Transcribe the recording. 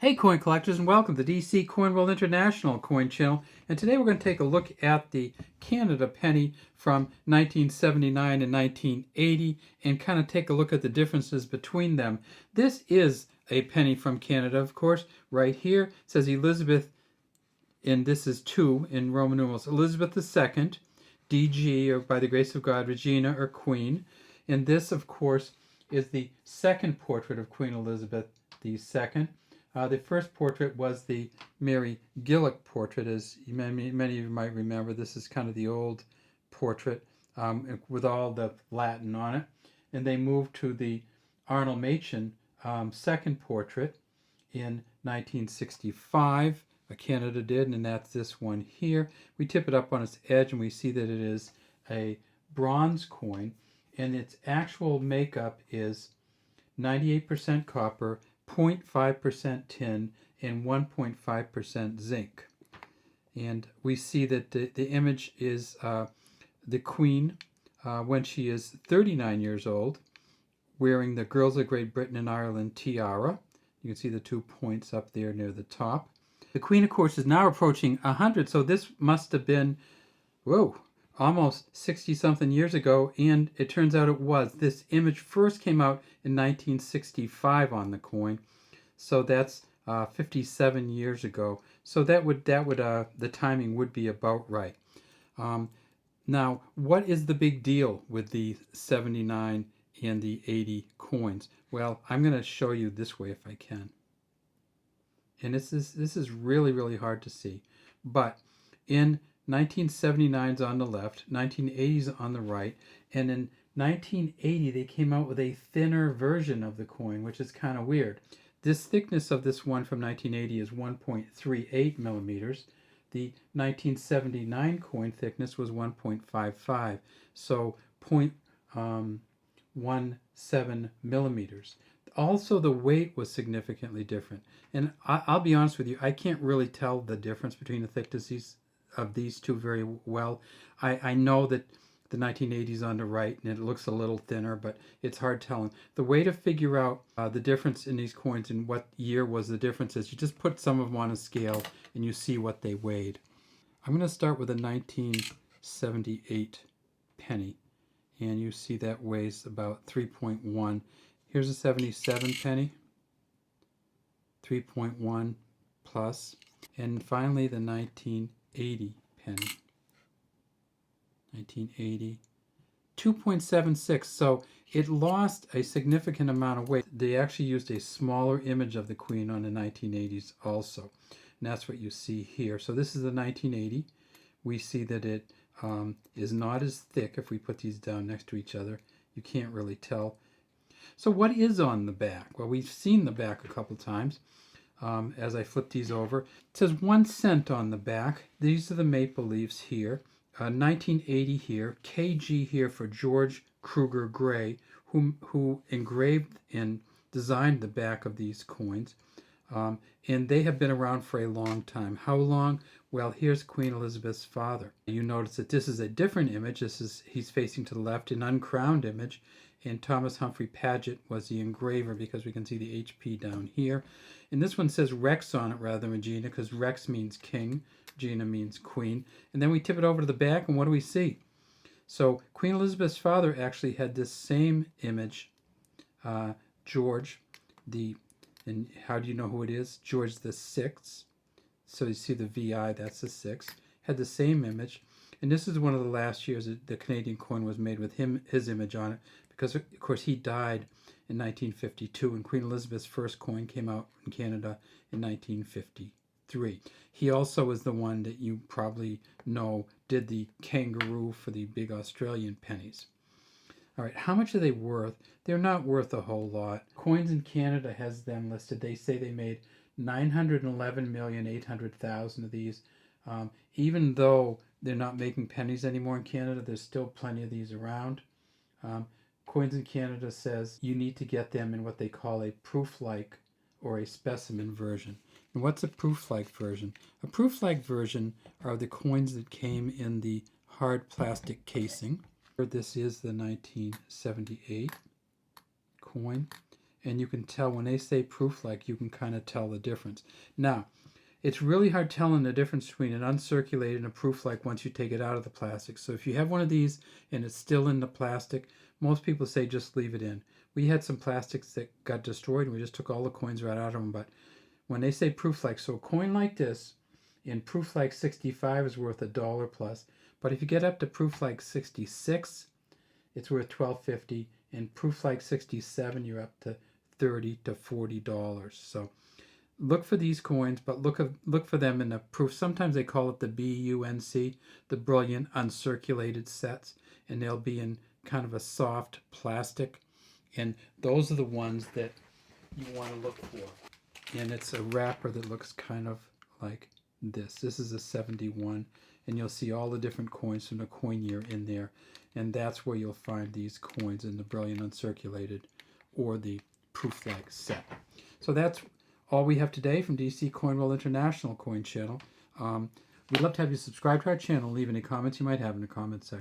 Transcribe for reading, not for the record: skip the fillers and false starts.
Hey coin collectors, and welcome to DC Coin World International Coin Channel. And today we're going to take a look at the Canada penny from 1979 and 1980 and kind of take a look at the differences between them. This is a penny from Canada, of course. Right here it says Elizabeth, and this is 2 in Roman numerals. Elizabeth II, DG, or by the grace of God, Regina, or Queen. And this, of course, is the second portrait of Queen Elizabeth II. The first portrait was the Mary Gillick portrait, as many of you might remember. This is kind of the old portrait with all the Latin on it. And they moved to the Arnold Machen second portrait in 1965. Canada did, and that's this one here. We tip it up on its edge and we see that it is a bronze coin, and its actual makeup is 98% copper, 0.5% tin, and 1.5% zinc. And we see that the image is the Queen when she is 39 years old, wearing the Girls of Great Britain and Ireland tiara. You can see the 2 points up there near the top. The Queen, of course, is now approaching 100, so this must have been, whoa, almost 60-something years ago, and it turns out it was. This image first came out in 1965 on the coin, so that's 57 years ago. So that would the timing would be about right. Now, what is the big deal with the 79 and the 80 coins? Well, I'm going to show you this way if I can. And this is really hard to see, but in 1979 is on the left, 1980 is on the right, and in 1980 they came out with a thinner version of the coin, which is kind of weird. This thickness of this one from 1980 is 1.38 millimeters. The 1979 coin thickness was 1.55, so 0.17 millimeters. Also, the weight was significantly different. And I'll be honest with you, I can't really tell the difference between the thicknesses of these two very well. I know that the 1980s on the right, and it looks a little thinner, but it's hard telling. The way to figure out the difference in these coins and what year was the difference is you just put some of them on a scale and you see what they weighed. I'm going to start with a 1978 penny, and you see that weighs about 3.1. Here's a 77 penny, 3.1 plus. And finally the 1980 penny, 1980, 2.76. So it lost a significant amount of weight. They actually used a smaller image of the Queen on the 1980s also. And that's what you see here. So this is the 1980. We see that it is not as thick. If we put these down next to each other, you can't really tell. So what is on the back? Well, we've seen the back a couple times as I flip these over. It says 1 cent on the back. These are the maple leaves here. 1980 here. KG here for George Kruger Gray, who engraved and designed the back of these coins. And they have been around for a long time. How long? Well, here's Queen Elizabeth's father. You notice that this is a different image. He's facing to the left, an uncrowned image. And Thomas Humphrey Paget was the engraver, because we can see the HP down here. And this one says Rex on it rather than Regina, because Rex means king, Regina means queen. And then we tip it over to the back, and what do we see? So Queen Elizabeth's father actually had this same image, George, and how do you know who it is? George the Sixth. So you see the VI, that's the 6th. Had the same image. And this is one of the last years that the Canadian coin was made with his image on it, because of course he died in 1952, and Queen Elizabeth's first coin came out in Canada in 1953. He also was the one that you probably know did the kangaroo for the big Australian pennies. All right, how much are they worth? They're not worth a whole lot. Coins in Canada has them listed. They say they made 911,800,000 of these. Even though they're not making pennies anymore in Canada, there's still plenty of these around. Coins in Canada says you need to get them in what they call a proof-like or a specimen version. And what's a proof-like version? A proof-like version are the coins that came in the hard plastic casing. This is the 1978 coin. and you can tell when they say proof-like, you can kind of tell the difference. Now, it's really hard telling the difference between an uncirculated and a proof-like once you take it out of the plastic. So if you have one of these and it's still in the plastic, most people say just leave it in. We had some plastics that got destroyed and we just took all the coins right out of them. But when they say proof-like, so a coin like this in proof-like 65 is worth $1 plus. But if you get up to proof-like 66, it's worth $12.50. And proof-like 67, you're up to $30 to $40. So look for these coins, but look for them in the proof. Sometimes they call it the BUNC, the Brilliant Uncirculated Sets, and they'll be in kind of a soft plastic. And those are the ones that you want to look for. And it's a wrapper that looks kind of like this. This is a 71, and you'll see all the different coins from the coin year in there. And that's where you'll find these coins in the Brilliant Uncirculated or the proof-like set. So that's all we have today from DC Coin World International Coin Channel. We'd love to have you subscribe to our channel. Leave any comments you might have in the comment section.